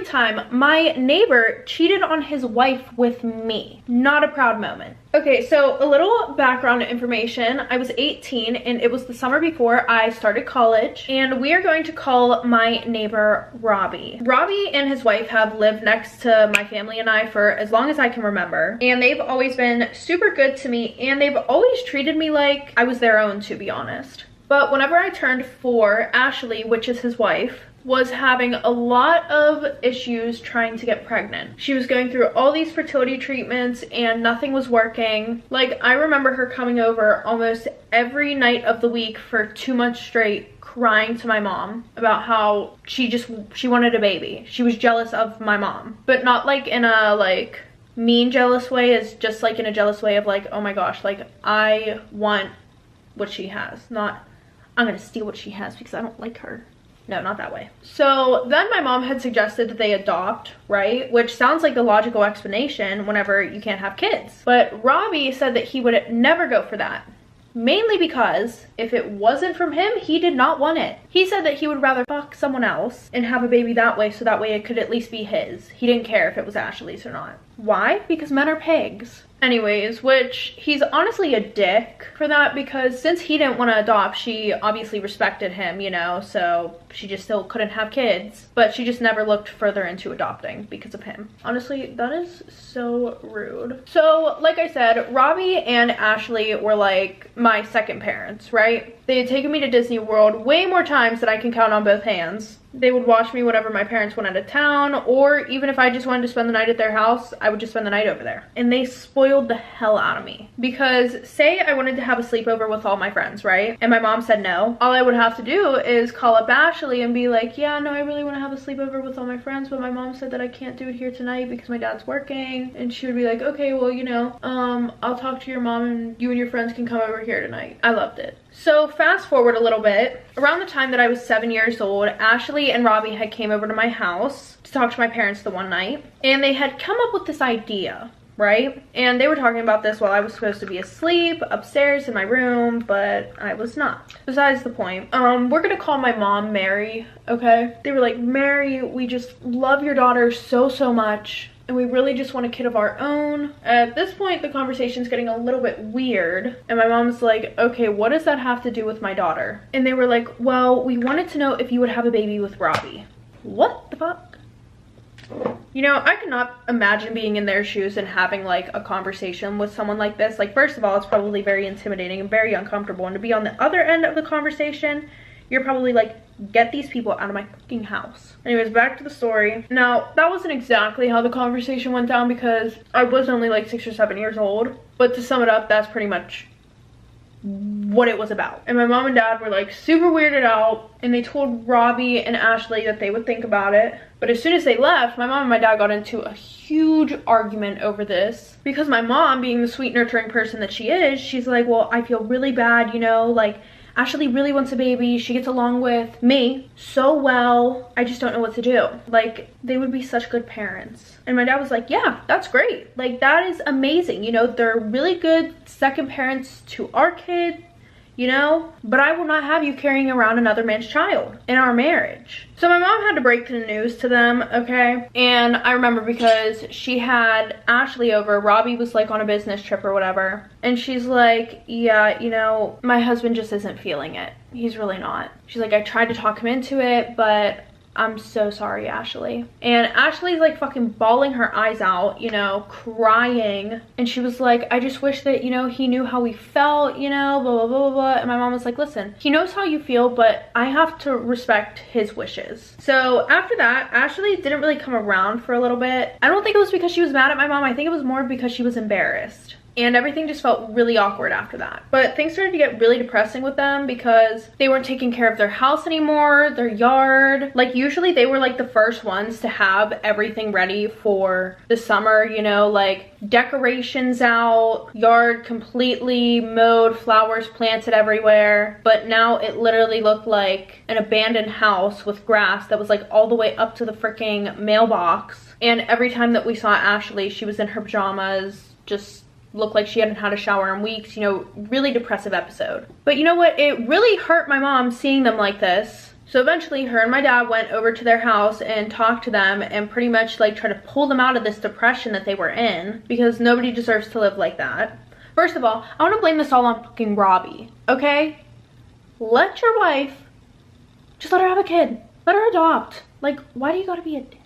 meantime, my neighbor cheated on his wife with me. Not a proud moment. Okay, so a little background information. I was 18 and it was the summer before I started college, and we are going to call my neighbor Robbie. Robbie and his wife have lived next to my family and I for as long as I can remember, and they've always been super good to me, and they've always treated me like I was their own, to be honest. But whenever I turned 4, Ashley, which is his wife, was having a lot of issues trying to get pregnant. She was going through all these fertility treatments and nothing was working. Like, I remember her coming over almost every night of the week for 2 months straight, crying to my mom about how she wanted a baby. She was jealous of my mom, but not like in a like mean jealous way, is just like in a jealous way of like, oh my gosh, like I want what she has, not I'm gonna steal what she has because I don't like her. No, not that way. So then my mom had suggested that they adopt, right? Which sounds like the logical explanation whenever you can't have kids. But Robbie said that he would never go for that. Mainly because if it wasn't from him, he did not want it. He said that he would rather fuck someone else and have a baby that way, so that way it could at least be his. He didn't care if it was Ashley's or not. Why? Because men are pigs. Anyways, which he's honestly a dick for that, because since he didn't want to adopt, she obviously respected him, you know, so she just still couldn't have kids, but she just never looked further into adopting because of him. Honestly, that is so rude. So like I said, Robbie and Ashley were like my second parents, right? They had taken me to Disney World way more times than I can count on both hands. They would watch me whenever my parents went out of town, or even if I just wanted to spend the night at their house, I would just spend the night over there. And they spoiled the hell out of me. Because say I wanted to have a sleepover with all my friends, right? And my mom said no. All I would have to do is call up Ashley and be like, yeah, no, I really want to have a sleepover with all my friends, but my mom said that I can't do it here tonight because my dad's working. And she would be like, okay, well, you know, I'll talk to your mom and you and your friends can come over here tonight. I loved it. So fast forward a little bit, around the time that I was 7 years old, Ashley and Robbie had came over to my house to talk to my parents the one night, and they had come up with this idea, right? And they were talking about this while I was supposed to be asleep upstairs in my room, but I was not. Besides the point, we're gonna call my mom Mary, okay? They were like, Mary, we just love your daughter so much, and we really just want a kid of our own. At this point, the conversation's getting a little bit weird, and my mom's like, okay, what does that have to do with my daughter? And they were like, well, we wanted to know if you would have a baby with Robbie. What the fuck? You know, I could not imagine being in their shoes and having like a conversation with someone like this. Like, first of all, it's probably very intimidating and very uncomfortable, and to be on the other end of the conversation, you're probably like, get these people out of my fucking house. Anyways, back to the story. Now, that wasn't exactly how the conversation went down because I was only like 6 or 7 years old. But to sum it up, that's pretty much what it was about. And my mom and dad were like super weirded out, and they told Robbie and Ashley that they would think about it. But as soon as they left, my mom and my dad got into a huge argument over this, because my mom, being the sweet nurturing person that she is, she's like, well, I feel really bad, you know, like Ashley really wants a baby. She gets along with me so well. I just don't know what to do. Like, they would be such good parents. And my dad was like, yeah, that's great. Like, that is amazing. You know, they're really good second parents to our kid, you know, but I will not have you carrying around another man's child in our marriage. So my mom had to break the news to them, okay? And I remember because she had Ashley over, Robbie was like on a business trip or whatever, and she's like, yeah, you know, my husband just isn't feeling it. He's really not. She's like, I tried to talk him into it, but I'm so sorry, Ashley. And Ashley's like fucking bawling her eyes out, you know, crying. And she was like, I just wish that, you know, he knew how we felt, you know, blah, blah, blah, blah, blah. And my mom was like, listen, he knows how you feel, but I have to respect his wishes. So after that, Ashley didn't really come around for a little bit. I don't think it was because she was mad at my mom. I think it was more because she was embarrassed. And everything just felt really awkward after that. But things started to get really depressing with them because they weren't taking care of their house anymore, their yard. Like, usually they were like the first ones to have everything ready for the summer, you know, like decorations out, yard completely mowed, flowers planted everywhere. But now it literally looked like an abandoned house with grass that was like all the way up to the freaking mailbox. And every time that we saw Ashley, she was in her pajamas, just looked like she hadn't had a shower in weeks, you know, really depressive episode. But you know what, it really hurt my mom seeing them like this. So eventually her and my dad went over to their house and talked to them and pretty much like tried to pull them out of this depression that they were in, because nobody deserves to live like that. First of all, I want to blame this all on fucking Robbie, okay? Let your wife, just let her have a kid. Let her adopt. Like, why do you gotta be a dick?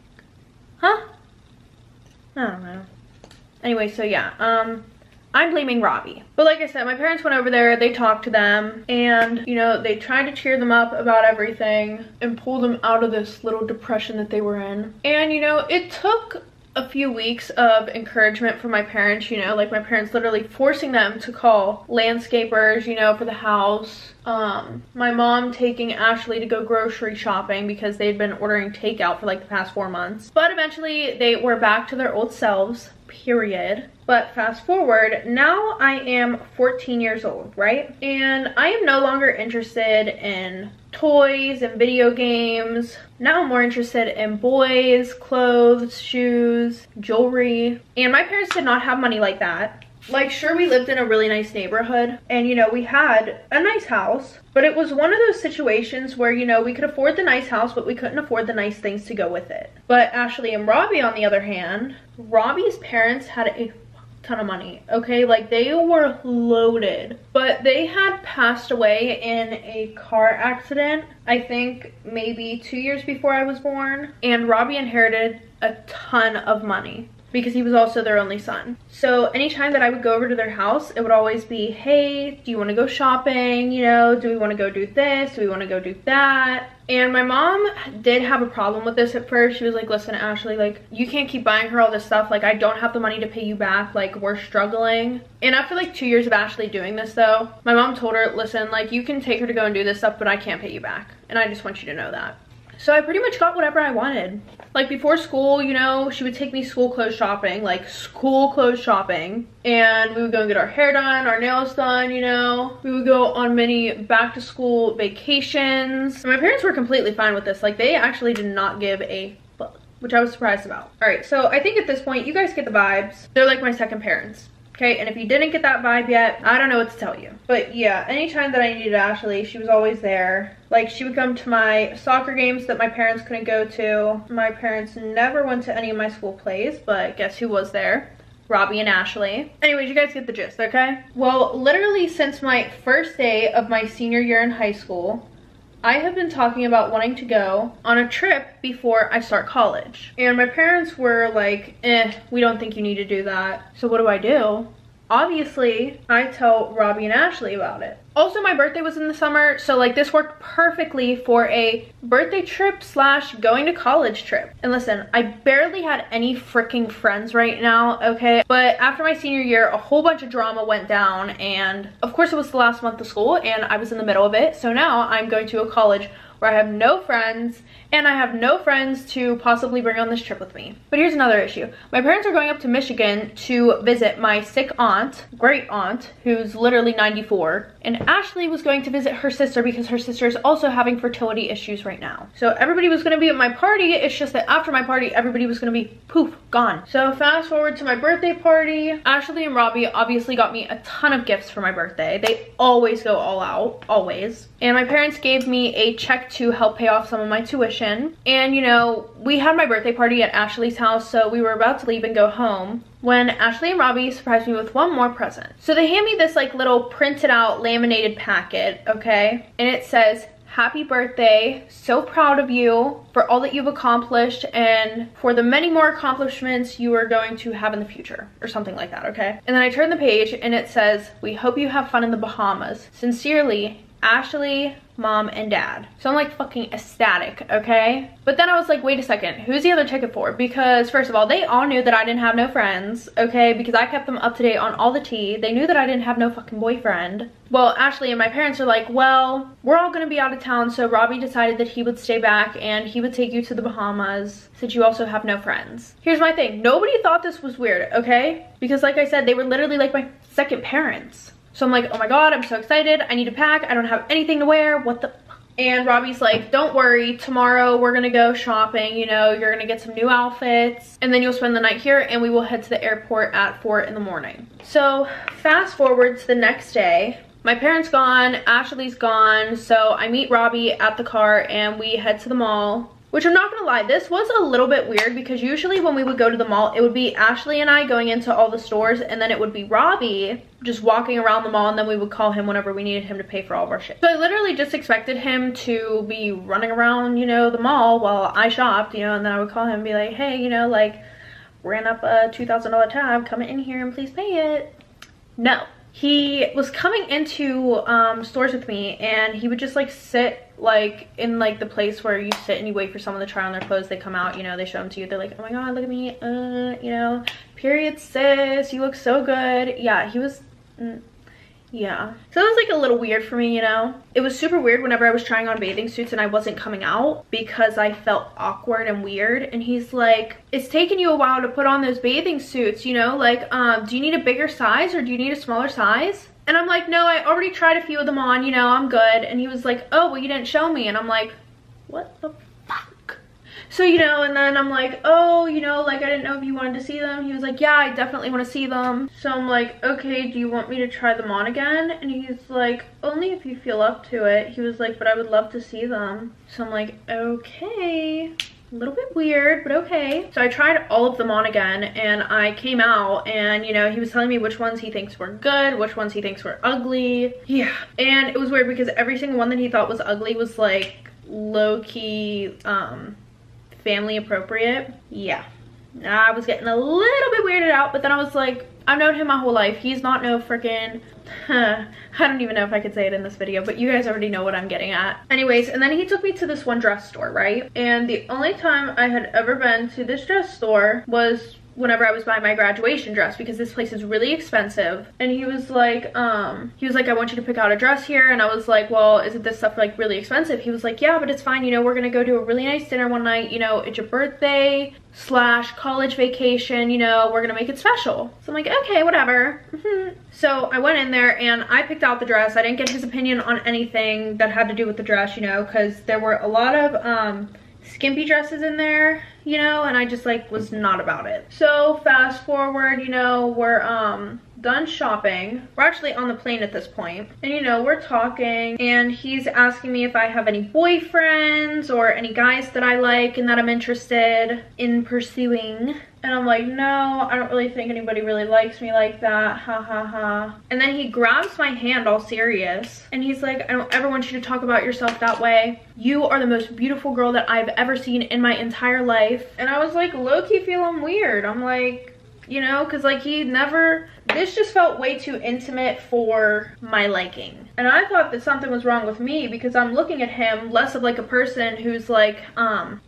Huh? I don't know. Anyway, so yeah, I'm blaming Robbie. But like I said, my parents went over there, they talked to them, and, you know, they tried to cheer them up about everything and pull them out of this little depression that they were in. And, you know, it took a few weeks of encouragement from my parents, you know, like my parents literally forcing them to call landscapers, you know, for the house. My mom taking Ashley to go grocery shopping because they'd been ordering takeout for like the past 4 months. But eventually they were back to their old selves, period. But fast forward, now I am 14 years old, right? And I am no longer interested in toys and video games. Now I'm more interested in boys, clothes, shoes, jewelry. And my parents did not have money like that. Like, sure, we lived in a really nice neighborhood and, you know, we had a nice house, but it was one of those situations where, you know, we could afford the nice house, but we couldn't afford the nice things to go with it. But Ashley and Robbie, on the other hand, Robbie's parents had a ton of money, okay? Like, they were loaded, but they had passed away in a car accident, I think maybe 2 years before I was born, and Robbie inherited a ton of money because he was also their only son. So anytime that I would go over to their house, it would always be, hey, do you want to go shopping? You know, do we want to go do this? Do we want to go do that? And my mom did have a problem with this at first. She was like, listen, Ashley, like, you can't keep buying her all this stuff. Like, I don't have the money to pay you back. Like, we're struggling. And after like 2 years of Ashley doing this though, my mom told her, listen, like, you can take her to go and do this stuff, but I can't pay you back. And I just want you to know that. So I pretty much got whatever I wanted. Like, before school, you know, she would take me school clothes shopping, like school clothes shopping. And we would go and get our hair done, our nails done, you know. We would go on many back to school vacations. And my parents were completely fine with this. Like, they actually did not give a fuck, which I was surprised about. All right, so I think at this point, you guys get the vibes. They're like my second parents. Okay, and if you didn't get that vibe yet, I don't know what to tell you. But yeah, anytime that I needed Ashley, she was always there. Like, she would come to my soccer games that my parents couldn't go to. My parents never went to any of my school plays, but guess who was there? Robbie and Ashley. Anyways, you guys get the gist, okay? Well, literally since my first day of my senior year in high school, I have been talking about wanting to go on a trip before I start college. And my parents were like, we don't think you need to do that. So what do? Obviously, I tell Robbie and Ashley about it. Also, my birthday was in the summer, so like this worked perfectly for a birthday trip / going to college trip. And listen, I barely had any freaking friends right now, okay? But after my senior year, a whole bunch of drama went down, and of course it was the last month of school and I was in the middle of it. So now I'm going to a college where I have no friends, and I have no friends to possibly bring on this trip with me. But here's another issue. My parents are going up to Michigan to visit my sick aunt, great aunt, who's literally 94. And Ashley was going to visit her sister because her sister is also having fertility issues right now. So everybody was gonna be at my party. It's just that after my party, everybody was gonna be poof, gone. So fast forward to my birthday party. Ashley and Robbie obviously got me a ton of gifts for my birthday. They always go all out, always. And my parents gave me a check to help pay off some of my tuition. And you know, we had my birthday party at Ashley's house, so we were about to leave and go home when Ashley and Robbie surprised me with one more present. So they hand me this like little printed out laminated packet, okay? And it says, happy birthday, so proud of you for all that you've accomplished and for the many more accomplishments you are going to have in the future, or something like that, okay? And then I turn the page and it says, we hope you have fun in the Bahamas. Sincerely, Ashley, Mom, and Dad. So I'm like fucking ecstatic, okay? But then I was like, wait a second, who's the other ticket for? Because first of all, they all knew that I didn't have no friends, okay? Because I kept them up to date on all the tea. They knew that I didn't have no fucking boyfriend. Well, Ashley and my parents are like, well, we're all gonna be out of town, so Robbie decided that he would stay back and he would take you to the Bahamas since you also have no friends. Here's my thing, nobody thought this was weird, okay? Because like I said, they were literally like my second parents. So I'm like, oh my God, I'm so excited. I need to pack. I don't have anything to wear. What the? And Robbie's like, don't worry. Tomorrow we're going to go shopping. You know, you're going to get some new outfits. And then you'll spend the night here and we will head to the airport at 4 in the morning. So fast forward to the next day. My parents gone, Ashley's gone, so I meet Robbie at the car and we head to the mall. Which I'm not gonna lie, this was a little bit weird because usually when we would go to the mall, it would be Ashley and I going into all the stores, and then it would be Robbie just walking around the mall, and then we would call him whenever we needed him to pay for all of our shit. So I literally just expected him to be running around, you know, the mall while I shopped, you know, and then I would call him and be like, hey, you know, like, ran up a $2,000 tab, come in here and please pay it. No. He was coming into stores with me, and he would just like sit like in like the place where you sit and you wait for someone to try on their clothes. They come out, you know, they show them to you, they're like, oh my god, look at me, you know, period sis, you look so good. Yeah, he was yeah, so it was like a little weird for me, you know. It was super weird whenever I was trying on bathing suits and I wasn't coming out because I felt awkward and weird, and he's like, it's taken you a while to put on those bathing suits, you know, like do you need a bigger size or do you need a smaller size? And I'm like, no, I already tried a few of them on, you know, I'm good. And he was like, oh, well, you didn't show me. And I'm like, what the fuck? So, you know, and then I'm like, oh, you know, like, I didn't know if you wanted to see them. He was like, yeah, I definitely want to see them. So I'm like, okay, do you want me to try them on again? And he's like, only if you feel up to it. He was like, but I would love to see them. So I'm like, okay. A little bit weird, but okay. So I tried all of them on again, and I came out, and you know, he was telling me which ones he thinks were good, which ones he thinks were ugly. Yeah, and it was weird because every single one that he thought was ugly was like low-key family appropriate. Yeah, I was getting a little bit weirded out, but then I was like, I've known him my whole life. He's not no freaking I don't even know if I could say it in this video, but you guys already know what I'm getting at. Anyways, and then he took me to this one dress store, right? And the only time I had ever been to this dress store was whenever I was buying my graduation dress, because this place is really expensive. And he was like, I want you to pick out a dress here. And I was like, well, isn't this stuff like really expensive? He was like, yeah, but it's fine, you know, we're gonna go to a really nice dinner one night, you know, it's your birthday / college vacation, you know, we're gonna make it special. So I'm like, okay, whatever. So I went in there and I picked out the dress. I didn't get his opinion on anything that had to do with the dress, you know, because there were a lot of skimpy dresses in there, you know, and I just like was not about it. So fast forward, you know, we're done shopping. We're actually on the plane at this point, and you know, we're talking, and he's asking me if I have any boyfriends or any guys that I like and that I'm interested in pursuing. And I'm like, no, I don't really think anybody really likes me like that, ha ha ha. And then he grabs my hand all serious, and he's like, I don't ever want you to talk about yourself that way. You are the most beautiful girl that I've ever seen in my entire life. And I was like, low-key feeling weird. I'm like, you know, because like he never, this just felt way too intimate for my liking. And I thought that something was wrong with me because I'm looking at him less of like a person who's like,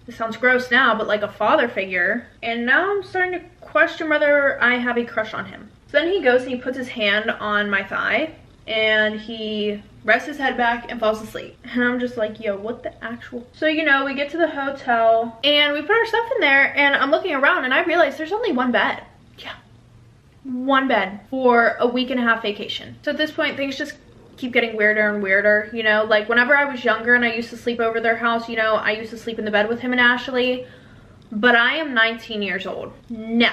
this sounds gross now, but like a father figure. And now I'm starting to question whether I have a crush on him. So then he goes and he puts his hand on my thigh and he rests his head back and falls asleep. And I'm just like, yo, what the actual? So, you know, we get to the hotel and we put our stuff in there, and I'm looking around and I realize there's only one bed. Yeah, one bed for a week and a half vacation. So at this point, things just keep getting weirder and weirder, you know. Like whenever I was younger and I used to sleep over their house, you know, I used to sleep in the bed with him and Ashley. But I am 19 years old. No.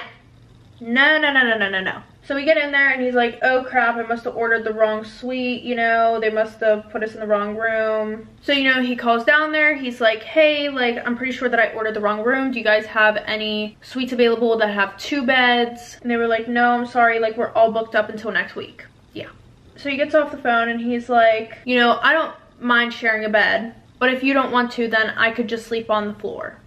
No, no, no, no, no, no, no. So we get in there and he's like, oh crap, I must have ordered the wrong suite, you know, they must have put us in the wrong room. So, you know, he calls down there, he's like, hey, like, I'm pretty sure that I ordered the wrong room. Do you guys have any suites available that have 2 beds? And they were like, no, I'm sorry, like, we're all booked up until next week. Yeah. So he gets off the phone and he's like, you know, I don't mind sharing a bed, but if you don't want to, then I could just sleep on the floor.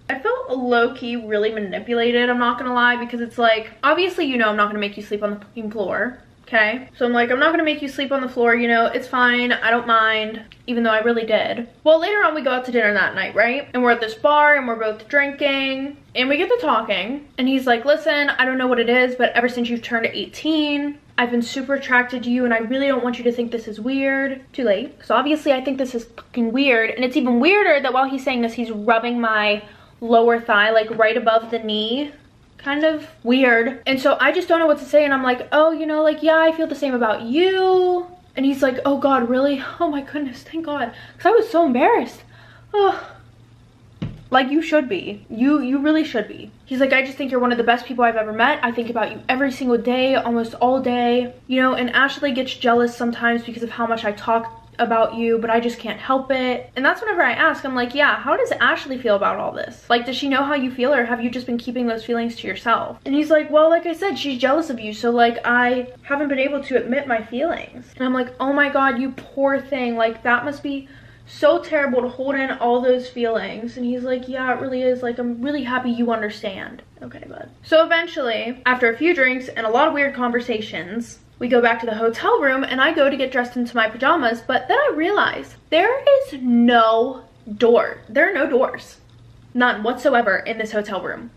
I felt low-key really manipulated, I'm not gonna lie, because it's like, obviously, you know, I'm not gonna make you sleep on the fucking floor, okay? So I'm like, I'm not gonna make you sleep on the floor, you know, it's fine, I don't mind, even though I really did. Well, later on we go out to dinner that night, right? And we're at this bar and we're both drinking and we get to talking and he's like, listen, I don't know what it is, but ever since you've turned 18, I've been super attracted to you and I really don't want you to think this is weird. Too late. So obviously I think this is fucking weird, and it's even weirder that while he's saying this, he's rubbing my lower thigh, like right above the knee. Kind of weird. And so I just don't know what to say, and I'm like, oh, you know, like, yeah, I feel the same about you. And he's like, oh god, really? Oh my goodness, thank god, because I was so embarrassed. Oh, Like, you should be. You really should be. He's like, I just think you're one of the best people I've ever met. I think about you every single day, almost all day. You know, and Ashley gets jealous sometimes because of how much I talk about you, but I just can't help it. And that's whenever I ask, I'm like, yeah, how does Ashley feel about all this? Like, does she know how you feel, or have you just been keeping those feelings to yourself? And he's like, well, like I said, she's jealous of you, so like I haven't been able to admit my feelings. And I'm like, oh my god, you poor thing. Like, that must be so terrible to hold in all those feelings. And he's like, yeah, it really is. Like, I'm really happy you understand. Okay, bud. So eventually, after a few drinks and a lot of weird conversations, we go back to the hotel room, and I go to get dressed into my pajamas, but then I realize there is no door. There are no doors. None whatsoever in this hotel room.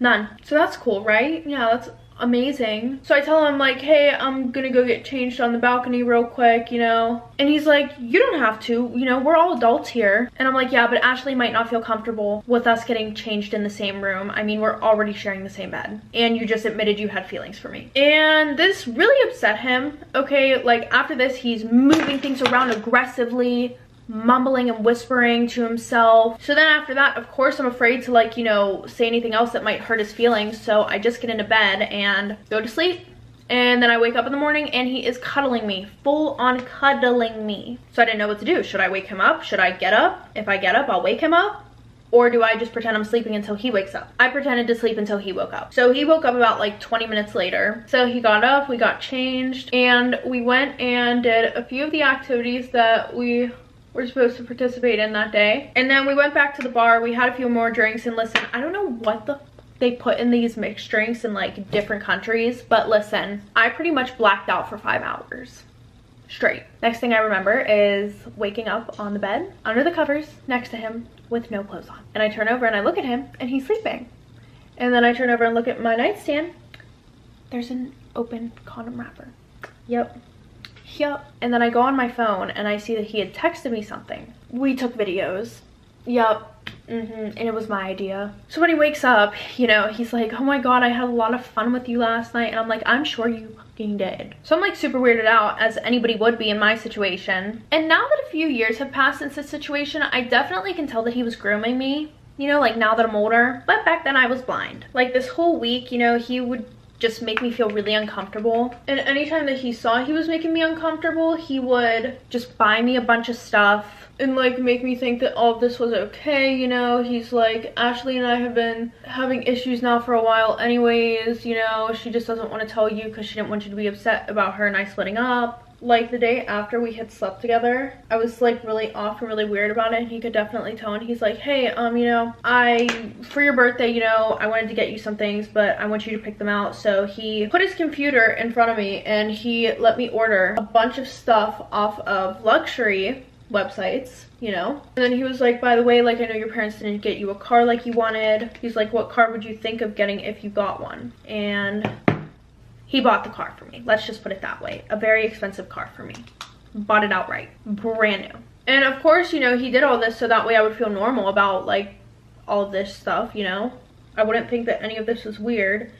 None. So that's cool, right? Yeah, that's amazing. So I tell him, like, hey, I'm gonna go get changed on the balcony real quick, you know? And he's like, you don't have to, you know, we're all adults here. And I'm like, yeah, but Ashley might not feel comfortable with us getting changed in the same room. I mean, we're already sharing the same bed, and you just admitted you had feelings for me. And this really upset him. Okay, like, after this, he's moving things around aggressively, mumbling and whispering to himself. So then after that, of course, I'm afraid to, like, you know, say anything else that might hurt his feelings. So I just get into bed and go to sleep. And then I wake up in the morning and he is cuddling me, full on cuddling me. So I didn't know what to do. Should I wake him up? Should I get up? If I get up, I'll wake him up. Or do I just pretend I'm sleeping until he wakes up? I pretended to sleep until he woke up. So he woke up about like 20 minutes later. So he got up, we got changed, and we went and did a few of the activities that we were supposed to participate in that day. And then we went back to the bar, we had a few more drinks, and listen, I don't know what the they put in these mixed drinks in like different countries, but listen, I pretty much blacked out for 5 hours straight. Next thing I remember is waking up on the bed, under the covers, next to him, with no clothes on. And I turn over and I look at him, and he's sleeping. And then I turn over and look at my nightstand. There's an open condom wrapper. Yep. And then I go on my phone and I see that he had texted me something. We took videos. Yep. And it was my idea. So when he wakes up, you know, he's like, oh my god, I had a lot of fun with you last night. And I'm like, I'm sure you fucking did. So I'm like super weirded out, as anybody would be in my situation. And now that a few years have passed since this situation, I definitely can tell that he was grooming me. You know, like, now that I'm older. But back then I was blind. Like, this whole week, you know, he would just make me feel really uncomfortable. And anytime that he saw he was making me uncomfortable, he would just buy me a bunch of stuff and like make me think that all of this was okay, you know. He's like, Ashley and I have been having issues now for a while anyways, you know. She just doesn't want to tell you because she didn't want you to be upset about her and I splitting up. Like, the day after we had slept together, I was like really off and really weird about it, and he could definitely tell. And he's like, hey, you know, for your birthday, you know, I wanted to get you some things, but I want you to pick them out. So he put his computer in front of me and he let me order a bunch of stuff off of luxury websites, you know. And then he was like, by the way, like, I know your parents didn't get you a car like you wanted. He's like, what car would you think of getting if you got one? And he bought the car for me. Let's just put it that way. A very expensive car for me. Bought it outright. Brand new. And of course, you know, he did all this so that way I would feel normal about like all of this stuff, you know. I wouldn't think that any of this was weird.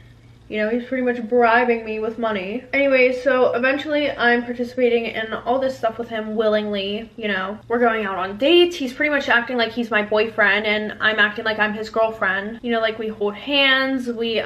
You know, he's pretty much bribing me with money. Anyway, so eventually I'm participating in all this stuff with him willingly, you know. We're going out on dates. He's pretty much acting like he's my boyfriend and I'm acting like I'm his girlfriend. You know, like, we hold hands, we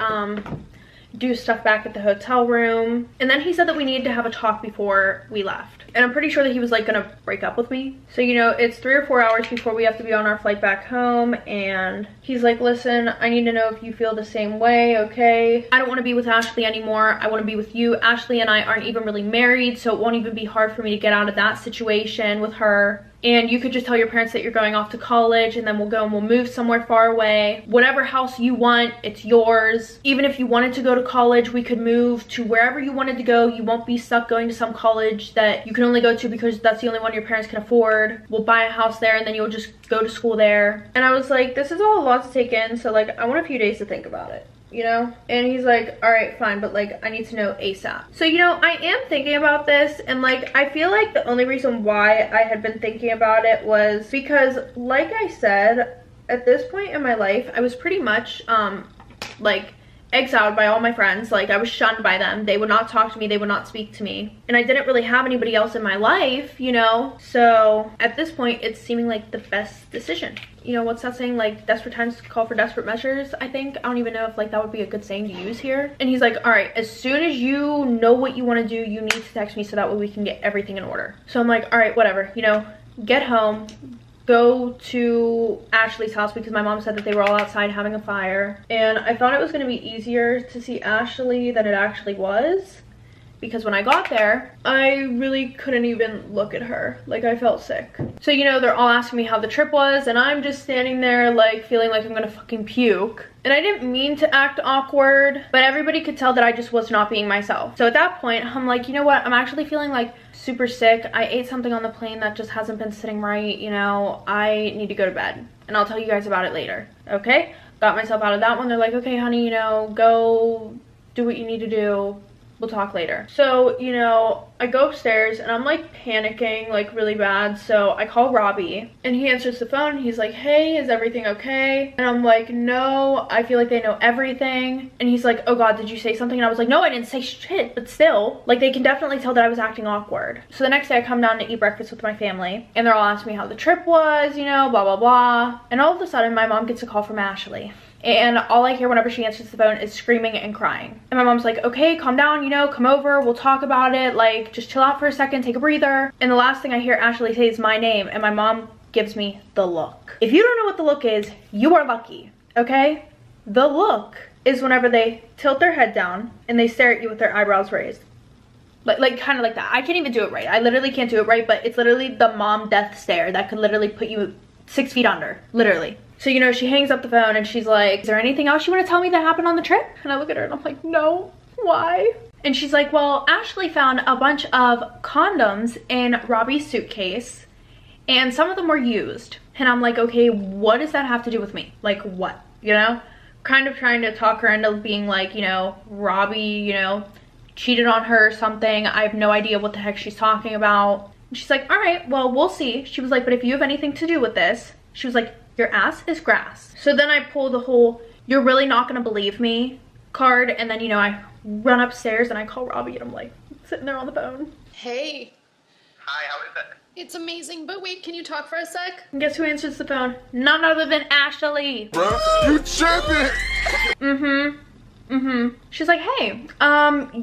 do stuff back at the hotel room. And then he said that we needed to have a talk before we left. And I'm pretty sure that he was like gonna break up with me. So, you know, it's 3 or 4 hours before we have to be on our flight back home. And he's like, listen, I need to know if you feel the same way, okay? I don't want to be with Ashley anymore. I want to be with you. Ashley and I aren't even really married, so it won't even be hard for me to get out of that situation with her. And you could just tell your parents that you're going off to college, and then we'll go and we'll move somewhere far away. Whatever house you want, it's yours. Even if you wanted to go to college, we could move to wherever you wanted to go. You won't be stuck going to some college that you can only go to because that's the only one your parents can afford. We'll buy a house there and then you'll just go to school there. And I was like, this is all a lot to take in, so like, I want a few days to think about it, you know. And he's like, all right, fine, but like, I need to know ASAP. So, you know, I am thinking about this, and like, I feel like the only reason why I had been thinking about it was because, like I said, at this point in my life, I was pretty much like exiled by all my friends. Like, I was shunned by them. They would not talk to me, they would not speak to me, and I didn't really have anybody else in my life, you know. So at this point, it's seeming like the best decision. You know, what's that saying, like, desperate times call for desperate measures? I think, I don't even know if like that would be a good saying to use here. And he's like, all right, as soon as you know what you want to do, you need to text me so that way we can get everything in order. So I'm like, all right, whatever, you know, get home, go to Ashley's house, because my mom said that they were all outside having a fire. And I thought it was going to be easier to see Ashley than it actually was, because when I got there, I really couldn't even look at her. Like, I felt sick. So, you know, they're all asking me how the trip was, and I'm just standing there like feeling like I'm gonna fucking puke. And I didn't mean to act awkward, but everybody could tell that I just was not being myself. So at that point, I'm like, you know what? I'm actually feeling like super sick. I ate something on the plane that just hasn't been sitting right, you know. I need to go to bed, and I'll tell you guys about it later, okay? Got myself out of that one. They're like, okay, honey, you know, go do what you need to do. We'll talk later. So, you know, I go upstairs and I'm like panicking like really bad. So I call Robbie and he answers the phone. He's like, hey, is everything okay? And I'm like, no, I feel like they know everything. And he's like, oh God, did you say something? And I was like, no, I didn't say shit, but still, like, they can definitely tell that I was acting awkward. So the next day I come down to eat breakfast with my family and they're all asking me how the trip was, you know, blah, blah, blah. And all of a sudden my mom gets a call from Ashley. And all I hear whenever she answers the phone is screaming and crying. And my mom's like, okay, calm down, you know, come over, we'll talk about it, like, just chill out for a second, take a breather. And the last thing I hear Ashley say is my name, and my mom gives me the look. If you don't know what the look is, you are lucky, okay? The look is whenever they tilt their head down and they stare at you with their eyebrows raised. Like kind of like that. I can't even do it right. I literally can't do it right, but it's literally the mom death stare that could literally put you 6 feet under, literally. So, you know, she hangs up the phone and she's like, is there anything else you want to tell me that happened on the trip? And I look at her and I'm like, no, why? And she's like, well, Ashley found a bunch of condoms in Robbie's suitcase and some of them were used. And I'm like, okay, what does that have to do with me? Like, what? You know? Kind of trying to talk her into being like, you know, Robbie, you know, cheated on her or something. I have no idea what the heck she's talking about. And she's like, all right, well, we'll see. She was like, but if you have anything to do with this, she was like, your ass is grass. So then I pull the whole, you're really not gonna believe me card. And then, you know, I run upstairs and I call Robbie and I'm like sitting there on the phone. Hey. Hi, how is it? It's amazing, but wait, can you talk for a sec? And guess who answers the phone? None other than Ashley. Bro, you tripping? She's like, hey,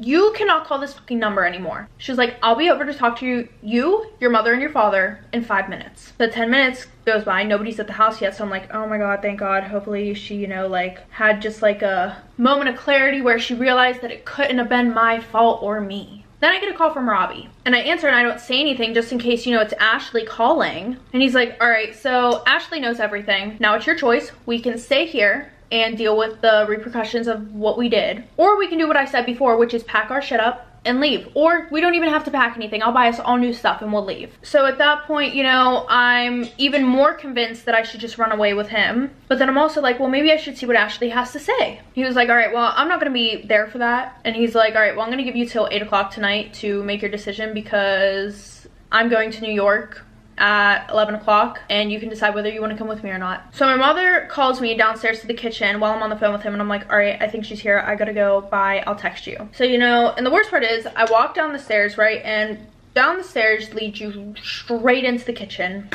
you cannot call this fucking number anymore. She's like, I'll be over to talk to you, your mother, and your father in 5 minutes. The 10 minutes goes by, nobody's at the house yet, so I'm like, oh my God, thank God. Hopefully she, you know, like, had just like a moment of clarity where she realized that it couldn't have been my fault or me. Then I get a call from Robbie, and I answer and I don't say anything just in case, you know, it's Ashley calling. And he's like, all right, so Ashley knows everything. Now it's your choice. We can stay here and deal with the repercussions of what we did, or we can do what I said before, which is pack our shit up and leave. Or we don't even have to pack anything. I'll buy us all new stuff and we'll leave. So at that point, you know, I'm even more convinced that I should just run away with him. But then I'm also like, well, maybe I should see what Ashley has to say. He was like, all right, well, I'm not gonna be there for that. And he's like, all right, well, I'm gonna give you till 8 o'clock tonight to make your decision, because I'm going to New York at 11 o'clock and you can decide whether you want to come with me or not. So my mother calls me downstairs to the kitchen while I'm on the phone with him, and I'm like, all right, I think she's here, I gotta go, bye, I'll text you. So, you know, and the worst part is I walk down the stairs, right, and down the stairs leads you straight into the kitchen.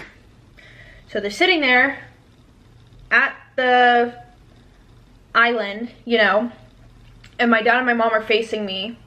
So they're sitting there at the island, you know, and my dad and my mom are facing me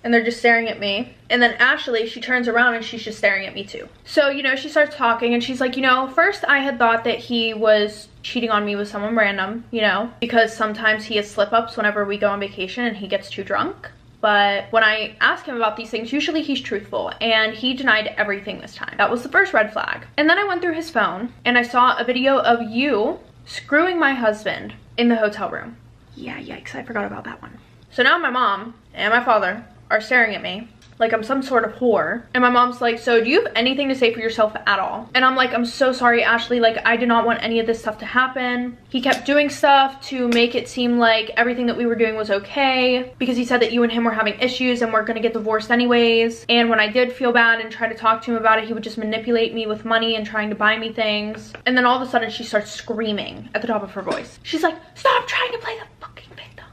and they're just staring at me. And then Ashley, she turns around and she's just staring at me too. So, you know, she starts talking and she's like, you know, first I had thought that he was cheating on me with someone random, you know, because sometimes he has slip-ups whenever we go on vacation and he gets too drunk. But when I ask him about these things, usually he's truthful, and he denied everything this time. That was the first red flag. And then I went through his phone and I saw a video of you screwing my husband in the hotel room. Yeah, yikes, I forgot about that one. So now my mom and my father are staring at me like I'm some sort of whore. And my mom's like, so do you have anything to say for yourself at all? And I'm like, I'm so sorry, Ashley. Like, I did not want any of this stuff to happen. He kept doing stuff to make it seem like everything that we were doing was okay, because he said that you and him were having issues and we're gonna get divorced anyways. And when I did feel bad and try to talk to him about it, he would just manipulate me with money and trying to buy me things. And then all of a sudden she starts screaming at the top of her voice. She's like, stop trying to play the fucking victim.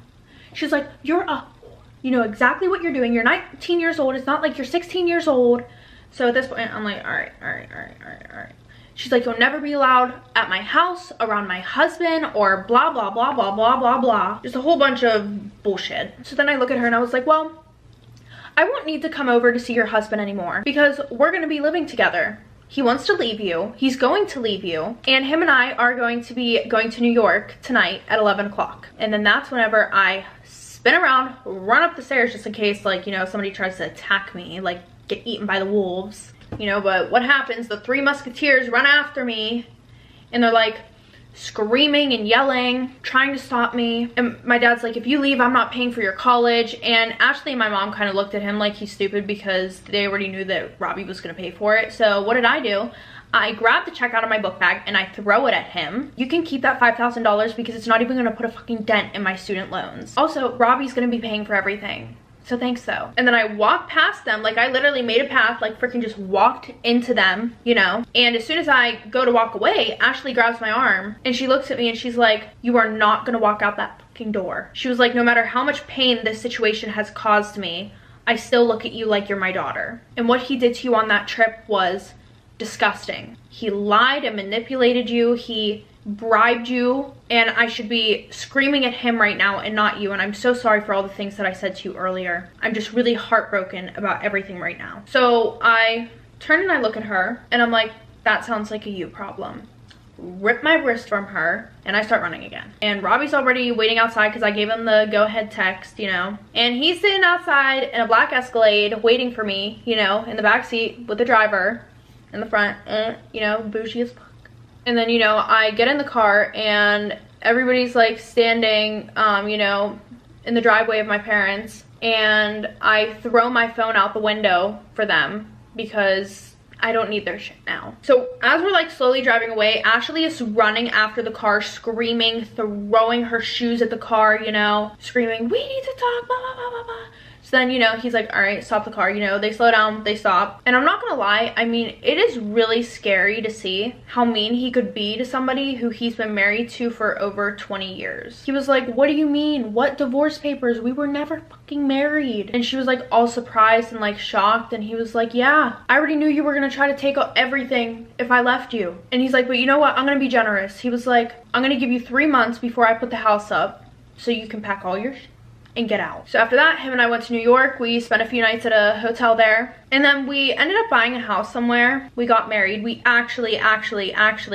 She's like, you know exactly what you're doing. You're 19 years old. It's not like you're 16 years old. So at this point, I'm like, all right. She's like, you'll never be allowed at my house, around my husband, or blah, blah, blah, blah, blah, blah, blah. Just a whole bunch of bullshit. So then I look at her and I was like, well, I won't need to come over to see your husband anymore because we're gonna be living together. He wants to leave you. He's going to leave you. And him and I are going to be going to New York tonight at 11 o'clock. And then that's whenever I spin around, run up the stairs just in case, like, you know, somebody tries to attack me, like get eaten by the wolves. You know, but what happens? The three musketeers run after me and they're like screaming and yelling, trying to stop me. And my dad's like, if you leave, I'm not paying for your college. And Ashley and my mom kind of looked at him like he's stupid because they already knew that Robbie was going to pay for it. So what did I do? I grabbed the check out of my book bag and I throw it at him. You can keep that $5,000 because it's not even going to put a fucking dent in my student loans. Also, Robbie's going to be paying for everything. So thanks though. And then I walked past them, like I literally made a path, like freaking just walked into them, you know? And as soon as I go to walk away, Ashley grabs my arm and she looks at me and she's like, you are not gonna walk out that fucking door. She was like, no matter how much pain this situation has caused me, I still look at you like you're my daughter. And what he did to you on that trip was disgusting. He lied and manipulated you. He bribed you, and I should be screaming at him right now and not you. And I'm so sorry for all the things that I said to you earlier. I'm just really heartbroken about everything right now. So I turn and I look at her and I'm like, that sounds like a you problem. Rip my wrist from her and I start running again. And Robbie's already waiting outside because I gave him the go ahead text, you know, and he's sitting outside in a black Escalade waiting for me, you know, in the back seat with the driver in the front, you know, bougie as fuck. And then, you know, I get in the car and everybody's like standing, you know, in the driveway of my parents. And I throw my phone out the window for them because I don't need their shit now. So as we're like slowly driving away, Ashley is running after the car, screaming, throwing her shoes at the car, you know, screaming, we need to talk, blah, blah, blah, blah, blah. So then, you know, he's like, all right, stop the car. You know, they slow down, they stop. And I'm not gonna lie, I mean, it is really scary to see how mean he could be to somebody who he's been married to for over 20 years. He was like, what do you mean? What divorce papers? We were never fucking married. And she was like all surprised and like shocked. And he was like, yeah, I already knew you were gonna try to take everything if I left you. And he's like, but you know what? I'm gonna be generous. He was like, I'm gonna give you 3 months before I put the house up so you can pack all your shit and get out. So after that, him and I went to New York. We spent a few nights at a hotel there. And then we ended up buying a house somewhere. We got married. We actually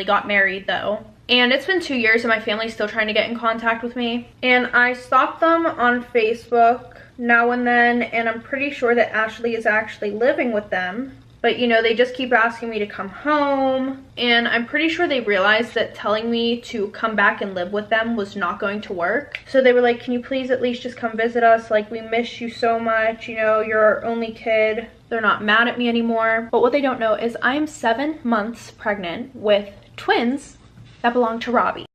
got married though. And it's been 2 years and my family's still trying to get in contact with me. And I stalk them on Facebook now and then. And I'm pretty sure that Ashley is actually living with them. But you know, they just keep asking me to come home. And I'm pretty sure they realized that telling me to come back and live with them was not going to work. So they were like, can you please at least just come visit us? Like, we miss you so much. You know, you're our only kid. They're not mad at me anymore. But what they don't know is I am 7 months pregnant with twins that belong to Robbie.